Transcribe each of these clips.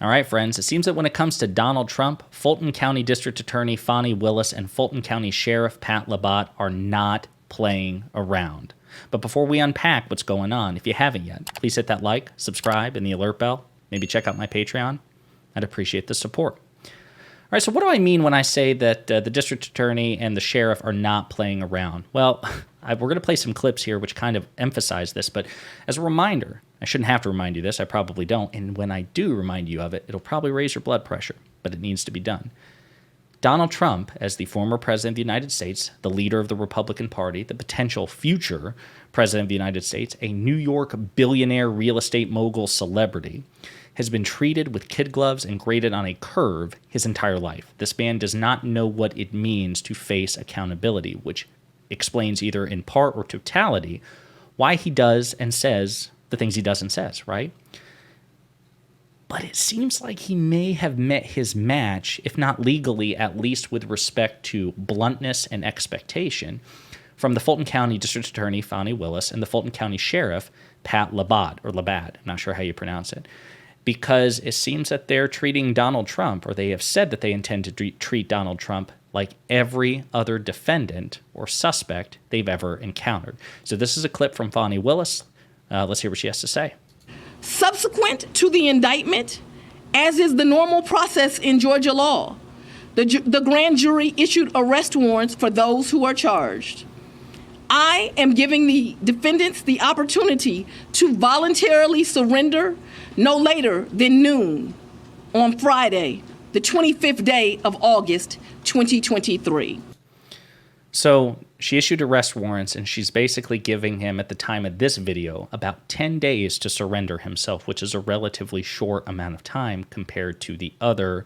All right, friends, it seems that when it comes to Donald Trump, Fulton County District Attorney Fani Willis and Fulton County Sheriff Pat Labat are not playing around. But before we unpack what's going on, if you haven't yet, please hit that like, subscribe, and the alert bell. Maybe check out my Patreon. I'd appreciate the support. All right, so what do I mean when I say that the district attorney and the sheriff are not playing around? Well, we're going to play some clips here which kind of emphasize this, but as a reminder, I shouldn't have to remind you this, I probably don't, and when I do remind you of it, it'll probably raise your blood pressure, but it needs to be done. Donald Trump, as the former president of the United States, the leader of the Republican Party, the potential future president of the United States, a New York billionaire real estate mogul celebrity, has been treated with kid gloves and graded on a curve his entire life. This man does not know what it means to face accountability, which explains either in part or totality why he does and says the things he does and says, right? But it seems like he may have met his match, if not legally, at least with respect to bluntness and expectation, from the Fulton County District Attorney, Fani Willis, and the Fulton County Sheriff, Pat Labat, or Labat, I'm not sure how you pronounce it, because it seems that they're treating Donald Trump, or they have said that they intend to treat Donald Trump like every other defendant or suspect they've ever encountered. So this is a clip from Fani Willis. Let's hear what she has to say. Subsequent to the indictment, as is the normal process in Georgia law, the grand jury issued arrest warrants for those who are charged. I am giving the defendants the opportunity to voluntarily surrender no later than noon on Friday, the 25th day of August, 2023. So she issued arrest warrants, and she's basically giving him, at the time of this video, about 10 days to surrender himself, which is a relatively short amount of time compared to the other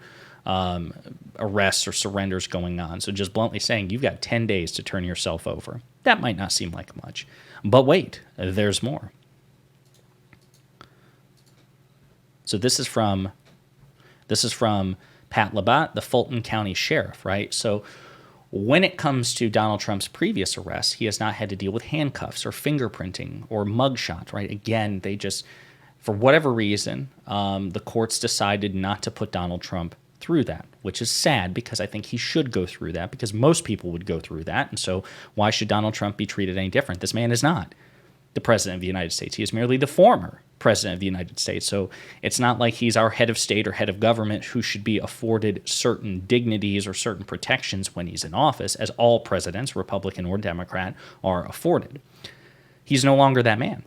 arrests or surrenders going on. So just bluntly saying, you've got 10 days to turn yourself over. That might not seem like much. But wait, there's more. So this is from Pat Labat, the Fulton County Sheriff, right? So when it comes to Donald Trump's previous arrests, he has not had to deal with handcuffs or fingerprinting or mugshot, right? Again, they just, for whatever reason, the courts decided not to put Donald Trump through that, which is sad because I think he should go through that because most people would go through that. And so why should Donald Trump be treated any different? This man is not the president of the United States. He is merely the former president of the United States. So it's not like he's our head of state or head of government who should be afforded certain dignities or certain protections when he's in office, as all presidents, Republican or Democrat, are afforded. He's no longer that man,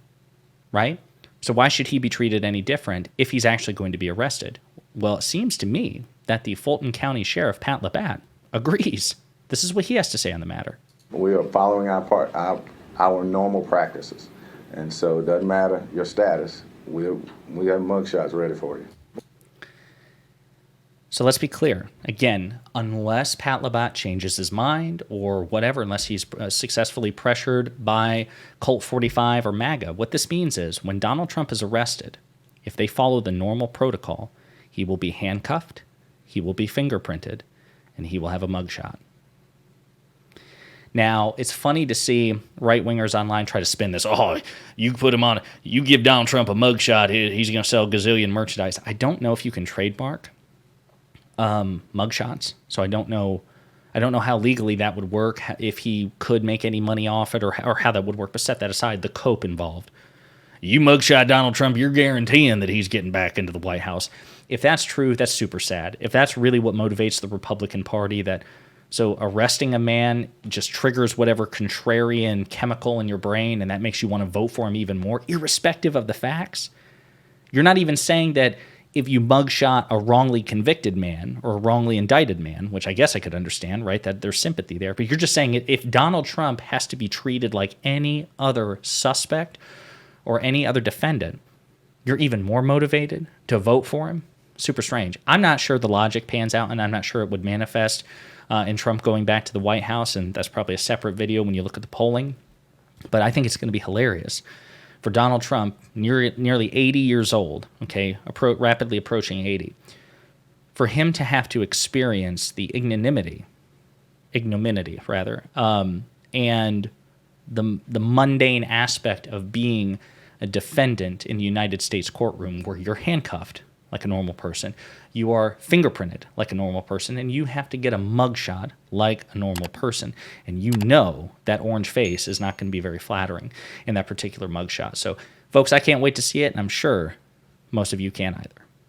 right? So why should he be treated any different if he's actually going to be arrested? Well, it seems to me that the Fulton County Sheriff, Pat Labat, agrees. This is what he has to say on the matter. We are following our normal practices. And so it doesn't matter your status. We have mugshots ready for you. So let's be clear. Again, unless Pat Labat changes his mind or whatever, unless he's successfully pressured by Colt 45 or MAGA, what this means is when Donald Trump is arrested, if they follow the normal protocol, he will be handcuffed, he will be fingerprinted, and he will have a mugshot. Now, it's funny to see right-wingers online try to spin this. Oh, you put him on, you give Donald Trump a mugshot, he's going to sell gazillion merchandise. I don't know if you can trademark mugshots, so I don't know how legally that would work, if he could make any money off it, or how that would work. But set that aside, the cope involved. You mugshot Donald Trump, you're guaranteeing that he's getting back into the White House. If that's true, that's super sad. If that's really what motivates the Republican Party, so arresting a man just triggers whatever contrarian chemical in your brain, and that makes you want to vote for him even more, irrespective of the facts. You're not even saying that if you mugshot a wrongly convicted man or a wrongly indicted man, which I guess I could understand, right, that there's sympathy there, but you're just saying if Donald Trump has to be treated like any other suspect or any other defendant, you're even more motivated to vote for him? Super strange. I'm not sure the logic pans out, and I'm not sure it would manifest in Trump going back to the White House, and that's probably a separate video when you look at the polling. But I think it's going to be hilarious for Donald Trump, nearly 80 years old, okay, rapidly approaching 80, for him to have to experience the ignominy, and the mundane aspect of being a defendant in the United States courtroom where you're handcuffed, like a normal person. You are fingerprinted like a normal person, and you have to get a mugshot like a normal person. And you know that orange face is not going to be very flattering in that particular mugshot. So, folks, I can't wait to see it, and I'm sure most of you can't either.